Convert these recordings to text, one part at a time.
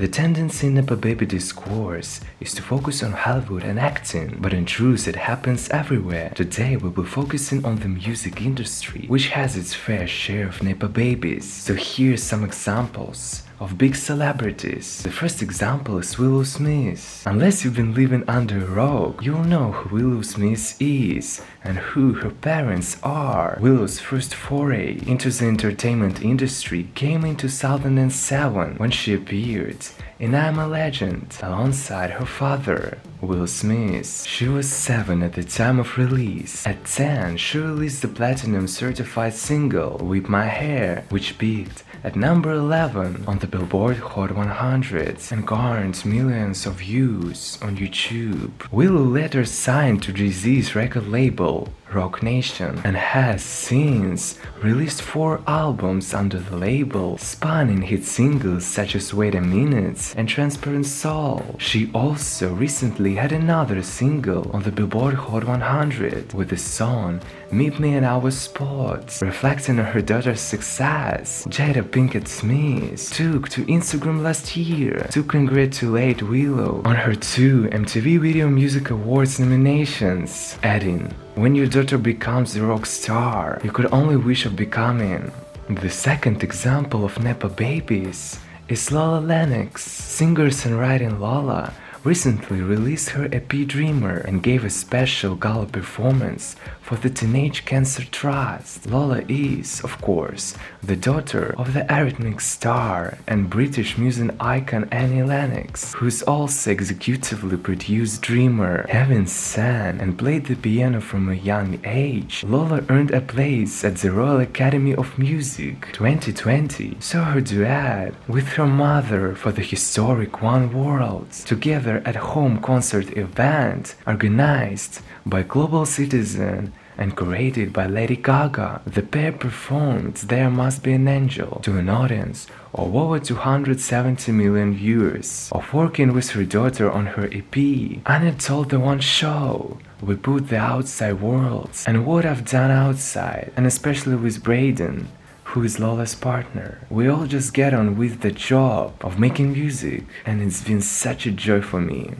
The tendency in NEPO baby discourse is to focus on Hollywood and acting, but in truth it happens everywhere. Today we'll be focusing on the music industry, which has its fair share of NEPO babies. So here's some examples of big celebrities. The first example is Willow Smith. Unless you've been living under a rock, you'll know who Willow Smith is and who her parents are. Willow's first foray into the entertainment industry came in 2007 when she appeared in I'm a Legend alongside her father, Will Smith. She was 7 at the time of release. At 10, she released the platinum certified single Whip My Hair, which peaked at number 11 on the Billboard Hot 100 and garnered millions of views on YouTube. Willow later signed to Jay-Z's record label, Rock Nation, and has since released 4 albums under the label, spanning hit singles such as Wait a Minute and Transparent Soul. She also recently had another single on the Billboard Hot 100 with the song Meet Me in Our Spot. Reflecting on her daughter's success, Jada Pinkett Smith took to Instagram last year to congratulate Willow on her 2 MTV Video Music Awards nominations, adding, "When your daughter becomes a rock star, you could only wish of becoming." The second example of NEPO babies is Lola Lennox. Singer-songwriter Lola recently released her EP Dreamer and gave a special gala performance for the Teenage Cancer Trust. Lola is, of course, the daughter of the Eurythmics star and British music icon Annie Lennox, who's also executively produced Dreamer. Having sang and played the piano from a young age, Lola earned a place at the Royal Academy of Music. 2020 saw her duet with her mother for the historic One World Together at Home concert event organized by Global Citizen and curated by Lady Gaga. The pair performed There Must Be an Angel to an audience of over 270 million viewers. Of working with her daughter on her EP, Anna told the One Show, "We put the outside world and what I've done outside, and especially with Braden, who is Lola's partner. We all just get on with the job of making music, and it's been such a joy for me."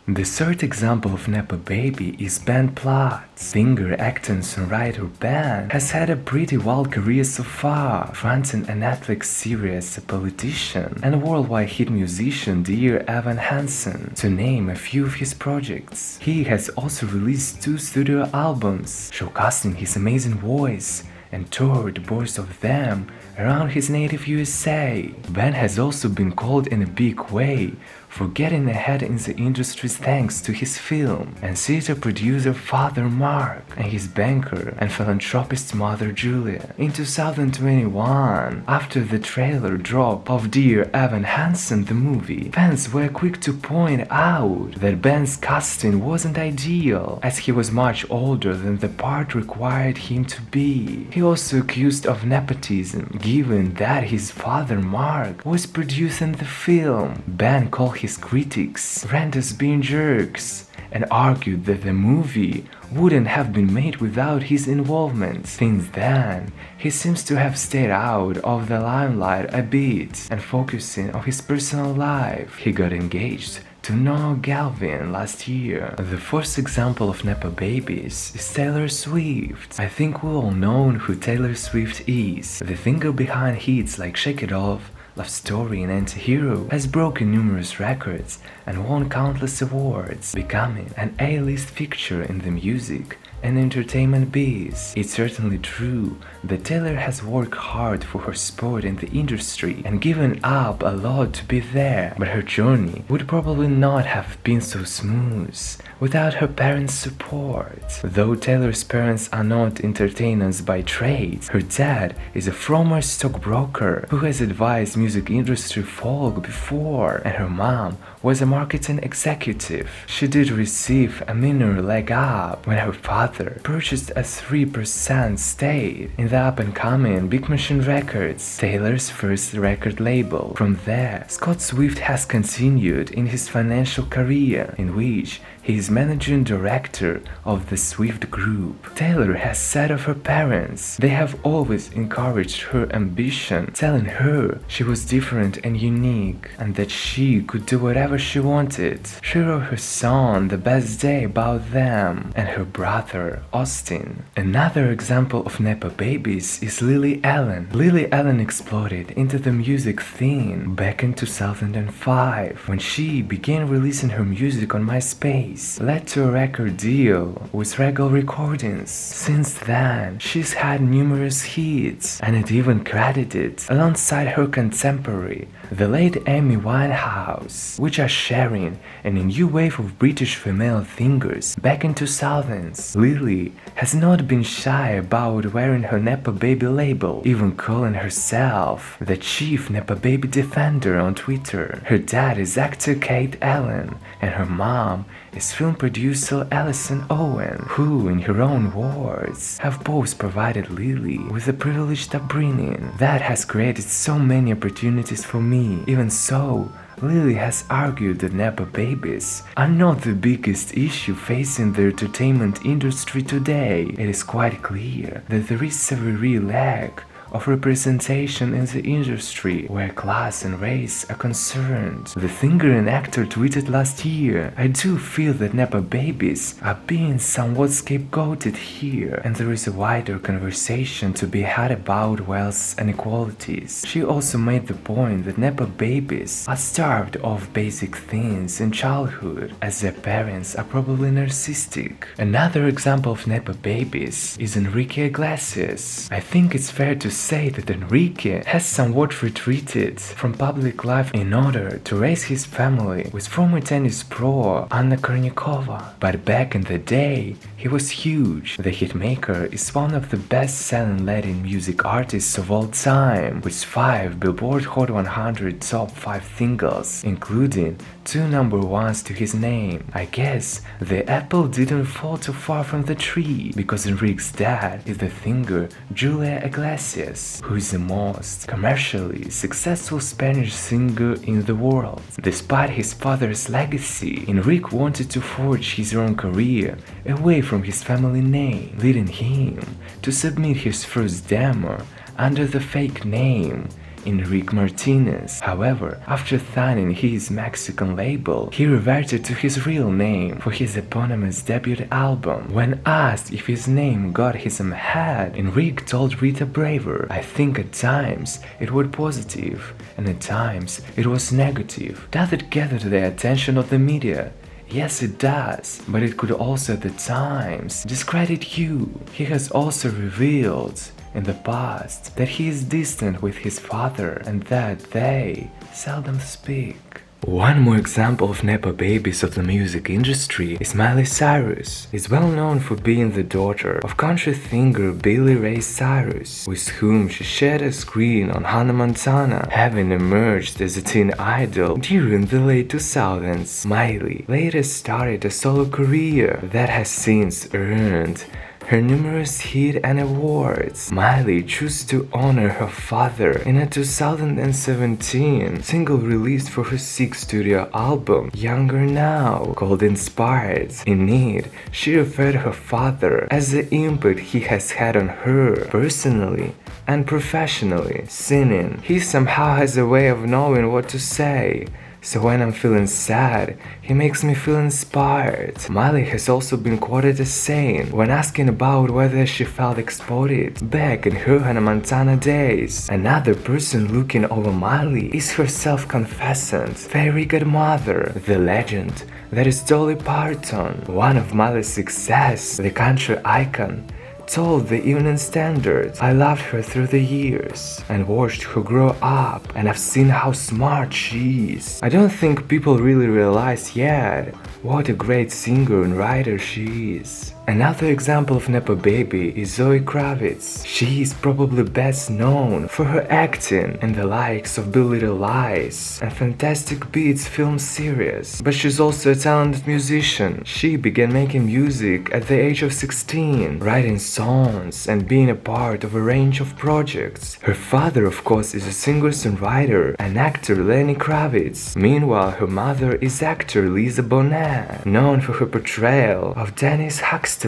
The third example of NEPO baby is Ben Platt. Singer, actor and songwriter Ben has had a pretty wild career so far, fronting a Netflix series as a politician and worldwide hit musician Dear Evan Hansen, to name a few of his projects. He has also released 2 studio albums, showcasing his amazing voice, and toured both of them around his native USA. Ben has also been called in a big way for getting ahead in the industry thanks to his film and theater producer father Mark and his banker and philanthropist mother Julia. In 2021, after the trailer drop of Dear Evan Hansen the movie, fans were quick to point out that Ben's casting wasn't ideal, as he was much older than the part required him to be. He also accused of nepotism, given that his father Mark was producing the film. Ben called his critics renters being jerks and argued that the movie wouldn't have been made without his involvement. Since then, he seems to have stayed out of the limelight a bit and focusing on his personal life. He got engaged to Noah Galvin last year. The first example of NEPO babies is Taylor Swift. I think we all know who Taylor Swift is. The singer behind hits like Shake It Off, Love Story and Anti-Hero has broken numerous records and won countless awards, becoming an A-list fixture in the music and entertainment biz. It's certainly true that Taylor has worked hard for her spot in the industry and given up a lot to be there, but her journey would probably not have been so smooth without her parents' support. Though Taylor's parents are not entertainers by trade, her dad is a former stockbroker who has advised music industry folk before, and her mom was a marketing executive. She did receive a minor leg up when her father brother purchased a 3% stake in the up-and-coming Big Machine Records, Taylor's first record label. From there, Scott Swift has continued in his financial career, in which he is managing director of the Swift Group. Taylor has said of her parents, they have always encouraged her ambition, telling her she was different and unique, and that she could do whatever she wanted. She wrote her song The Best Day about them and her brother, Austin. Another example of NEPO babies is Lily Allen. Lily Allen exploded into the music scene back in 2005 when she began releasing her music on MySpace, led to a record deal with Regal Recordings. Since then, she's had numerous hits, and it even credited alongside her contemporary, the late Amy Winehouse, which are sharing in a new wave of British female singers back in 2000s. Lily has not been shy about wearing her NEPO baby label, even calling herself the chief NEPO baby defender on Twitter. Her dad is actor Kate Allen, and her mom is film producer Alison Owen, who, in her own words, have both provided Lily with a privileged upbringing that has created so many opportunities for me. Even so, Lily has argued that NEPO babies are not the biggest issue facing the entertainment industry today. It is quite clear that there is a very lack of representation in the industry where class and race are concerned. The singer and actor tweeted last year, I do feel that NEPO babies are being somewhat scapegoated here, and there is a wider conversation to be had about wealth and inequalities. She also made the point that NEPO babies are starved of basic things in childhood, as their parents are probably narcissistic. Another example of NEPO babies is Enrique Iglesias. I think it's fair to say that Enrique has somewhat retreated from public life in order to raise his family with former tennis pro Anna Kournikova. But back in the day, he was huge. The hitmaker is one of the best-selling Latin music artists of all time, with 5 Billboard Hot 100 top 5 singles, including 2 number ones to his name. I guess the apple didn't fall too far from the tree, because Enrique's dad is the singer Julia Iglesias, who is the most commercially successful Spanish singer in the world. Despite his father's legacy, Enrique wanted to forge his own career away from his family name, leading him to submit his first demo under the fake name Enrique Martinez. However, after signing his Mexican label, he reverted to his real name for his eponymous debut album. When asked if his name got him ahead, Enrique told Rita Braver, I think at times it was positive, and at times it was negative. Does it gather the attention of the media? Yes, it does, but it could also at the times discredit you. He has also revealed in the past that he is distant with his father and that they seldom speak. One more example of NEPO babies of the music industry is Miley Cyrus. Is well known for being the daughter of country singer Billy Ray Cyrus, with whom she shared a screen on Hannah Montana, having emerged as a teen idol during the late 2000s. Miley later started a solo career that has since earned her numerous hits and awards. Miley chose to honor her father in a 2017 single released for her 6th studio album, Younger Now, called Inspired. In it, she referred to her father as the input he has had on her personally and professionally, sinning, he somehow has a way of knowing what to say. So when I'm feeling sad, he makes me feel inspired. Miley has also been quoted as saying, when asking about whether she felt exploited back in her Hannah Montana days, another person looking over Miley is her self-confessant fairy godmother, the legend that is Dolly Parton. One of Miley's success, the country icon, told the Evening Standard, I loved her through the years and watched her grow up, and I've seen how smart she is. I don't think people really realize yet what a great singer and writer she is. Another example of Nepo baby is Zoë Kravitz. She is probably best known for her acting in the likes of Big Little Lies and Fantastic Beasts film series, but she's also a talented musician. She began making music at the age of 16, writing songs and being a part of a range of projects. Her father, of course, is a singer-songwriter and actor Lenny Kravitz. Meanwhile, her mother is actor Lisa Bonet, known for her portrayal of Dennis Huxtable.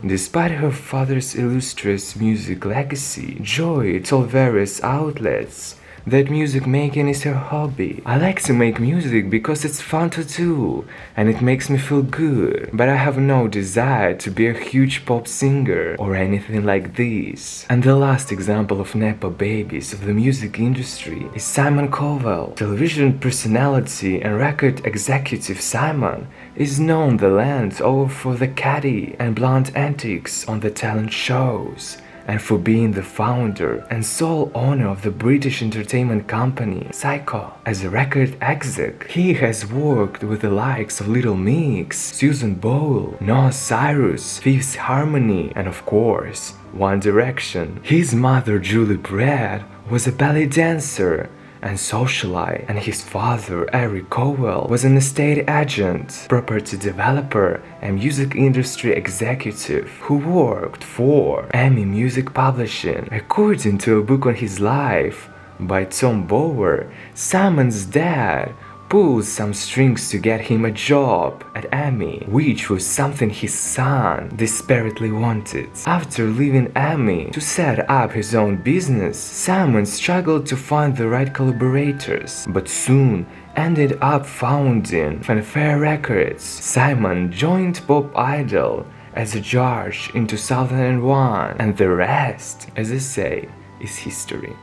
Despite her father's illustrious music legacy, Zoë told various outlets that music making is her hobby. I like to make music because it's fun to do and it makes me feel good, but I have no desire to be a huge pop singer or anything like this. And the last example of Nepo babies of the music industry is Simon Cowell. Television personality and record executive Simon is known the land over for the catty and blunt antics on the talent shows, and for being the founder and sole owner of the British entertainment company Psycho. As a record exec, he has worked with the likes of Little Mix, Susan Boyle, Miley Cyrus, Fifth Harmony, and of course, One Direction. His mother, Julie Pratt, was a ballet dancer and socialite, and his father, Eric Cowell, was an estate agent, property developer, and music industry executive who worked for EMI Music Publishing. According to a book on his life by Tom Bower, Simon's dad pulled some strings to get him a job at EMI, which was something his son desperately wanted. After leaving EMI to set up his own business, Simon struggled to find the right collaborators, but soon ended up founding Fanfare Records. Simon joined Pop Idol as a judge in 2001, and the rest, as I say, is history.